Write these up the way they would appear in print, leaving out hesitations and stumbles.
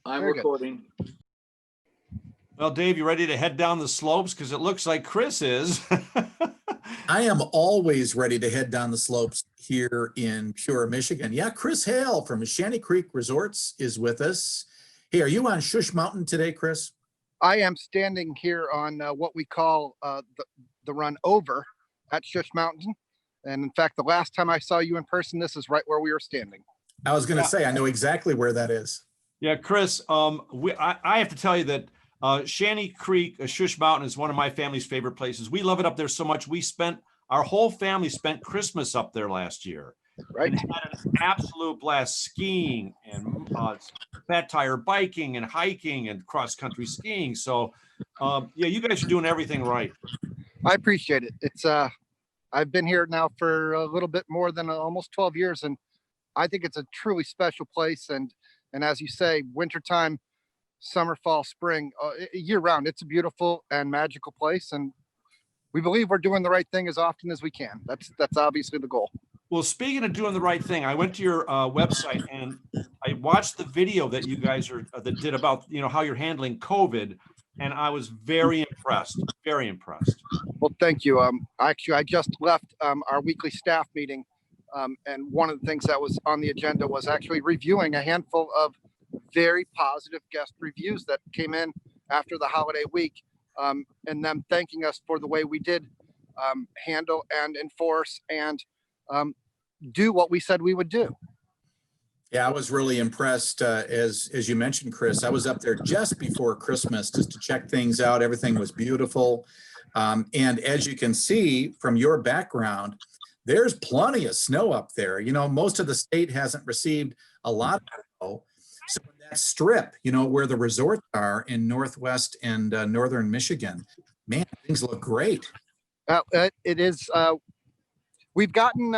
I'm Very good. recording. Well, Dave, you ready to head down the slopes? Because it looks like Chris is. I am always ready to head down the slopes here in Pure, Michigan. Yeah, Chris Hale from Shanty Creek Resorts is with us. Hey, are you on Schuss Mountain today, Chris? I am standing here on what we call the run over at Schuss Mountain. And in fact, the last time I saw you in person, this is right where we were standing. I was going to say, I know exactly where that is. Yeah, Chris, I have to tell you that Shanty Creek, Schuss Mountain is one of my family's favorite places. We love it up there so much. Our whole family spent Christmas up there last year. Right. And had an absolute blast skiing and fat tire biking and hiking and cross country skiing. So yeah, you guys are doing everything right. I appreciate it. It's I've been here now for a little bit more than almost 12 years, and I think it's a truly special place. And as you say, wintertime, summer, fall, spring, year round, it's a beautiful and magical place. And we believe we're doing the right thing as often as we can. That's obviously the goal. Well, speaking of doing the right thing, I went to your website and I watched the video that you guys that did about, how you're handling COVID. And I was very impressed, very impressed. Well, thank you. Actually, I just left our weekly staff meeting. And one of the things that was on the agenda was actually reviewing a handful of very positive guest reviews that came in after the holiday week, and them thanking us for the way we did handle and enforce and do what we said we would do. Yeah, I was really impressed. As you mentioned, Chris, I was up there just before Christmas just to check things out. Everything was beautiful. And as you can see from your background, there's plenty of snow up there. Most of the state hasn't received a lot of snow. So that strip, where the resorts are in Northwest and Northern Michigan, man, things look great. It is. We've gotten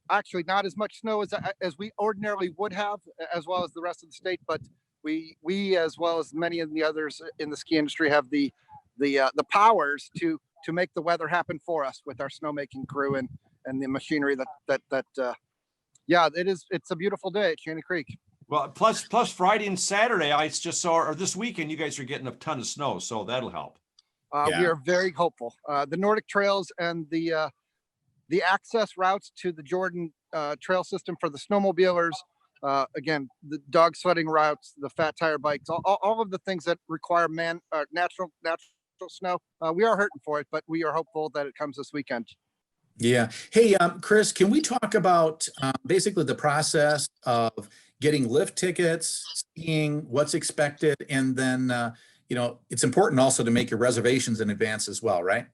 actually not as much snow as we ordinarily would have, as well as the rest of the state. But we as well as many of the others in the ski industry have the powers to make the weather happen for us with our snowmaking crew and the machinery yeah, it's a beautiful day at Shanty Creek. Well, plus Friday and Saturday, I just saw, or this weekend, you guys are getting a ton of snow, so that'll help. Yeah. We are very hopeful. The Nordic trails and the access routes to the Jordan trail system for the snowmobilers, again, the dog sledding routes, the fat tire bikes, all of the things that require natural snow. We are hurting for it, but we are hopeful that it comes this weekend. Yeah. Hey, Chris, can we talk about basically the process of getting lift tickets, seeing what's expected, and then, it's important also to make your reservations in advance as well, right?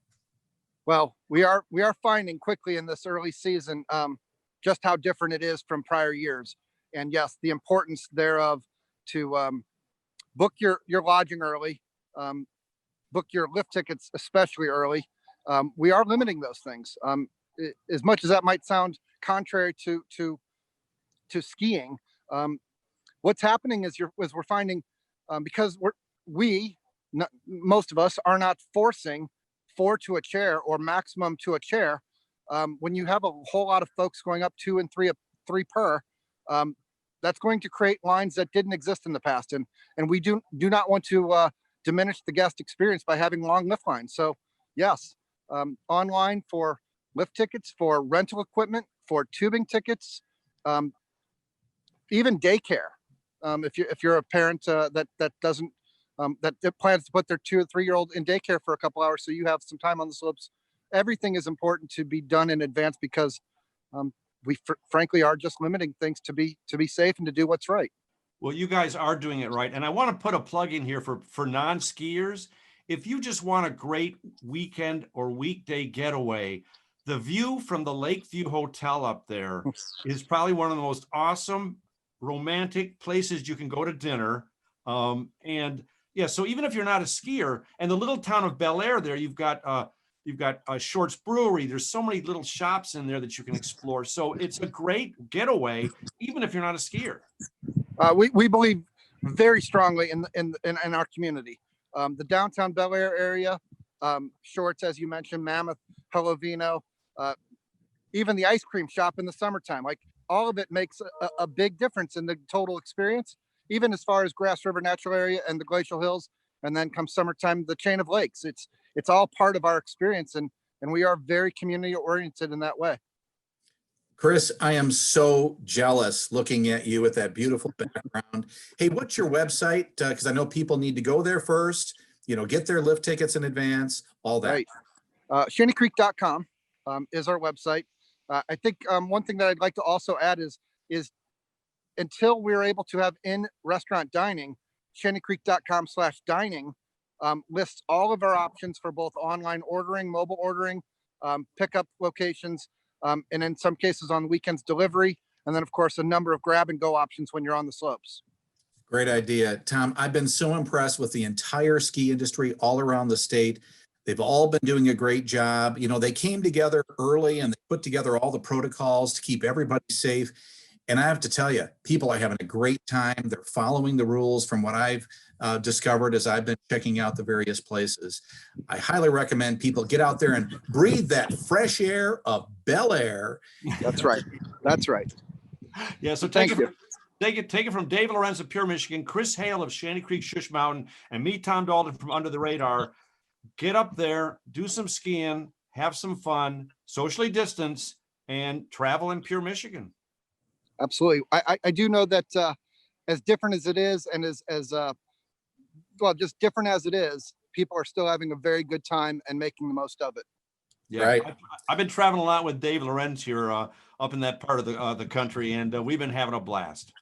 Well, we are finding quickly in this early season just how different it is from prior years. And yes, the importance thereof to book your lodging early, book your lift tickets, especially early. We are limiting those things. As much as that might sound contrary to skiing, what's happening is we're finding because most of us are not forcing 4 to a chair or maximum to a chair. When you have a whole lot of folks going up 2 and 3 per, that's going to create lines that didn't exist in the past, and we do not want to diminish the guest experience by having long lift lines. So yes, online for lift tickets, for rental equipment, for tubing tickets, even daycare. If you're a parent that doesn't that plans to put their 2 or 3-year-old in daycare for a couple hours, so you have some time on the slopes. Everything is important to be done in advance because we frankly are just limiting things to be safe and to do what's right. Well, you guys are doing it right. And I want to put a plug in here for non-skiers. If you just want a great weekend or weekday getaway, the view from the Lakeview Hotel up there is probably one of the most awesome, romantic places you can go to dinner. And yeah, so even if you're not a skier, and the little town of Bel Air there, you've got Shorts Brewery. There's so many little shops in there that you can explore. So it's a great getaway, even if you're not a skier. We believe very strongly in our community. The downtown Bel Air area, Shorts, as you mentioned, Mammoth, Helovino, even the ice cream shop in the summertime, like all of it makes a big difference in the total experience. even as far as Grass River Natural Area and the Glacial Hills, and then come summertime, the chain of lakes. It's all part of our experience, and we are very community oriented in that way. Chris, I am so jealous looking at you with that beautiful background. Hey, what's your website? Because I know people need to go there first, get their lift tickets in advance, all that. Right. Shantycreek.com is our website. I think one thing that I'd like to also add is until we're able to have in-restaurant dining, shantycreek.com/dining lists all of our options for both online ordering, mobile ordering, pickup locations, and in some cases on weekends delivery. And then of course, a number of grab and go options when you're on the slopes. Great idea. Tom, I've been so impressed with the entire ski industry all around the state. They've all been doing a great job. They came together early and they put together all the protocols to keep everybody safe. And I have to tell you, people are having a great time. They're following the rules from what I've discovered as I've been checking out the various places. I highly recommend people get out there and breathe that fresh air of Bel Air. That's right. That's right. Yeah. So take it from Dave Lorenz of Pure Michigan, Chris Hale of Shanty Creek Schuss Mountain, and me, Tom Daldin from Under the Radar. Get up there, do some skiing, have some fun, socially distance, and travel in Pure Michigan. Absolutely. I do know that as different as it is, and as well, just different as it is, people are still having a very good time and making the most of it. Yeah, right. I've been traveling a lot with Dave Lorenz here up in that part of the country, and we've been having a blast.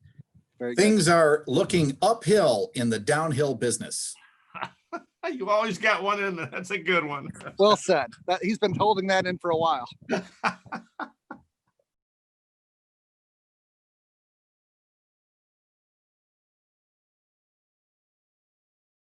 Very good. Things are looking uphill in the downhill business. You always got one in there. That's a good one. Well said. He's been holding that in for a while.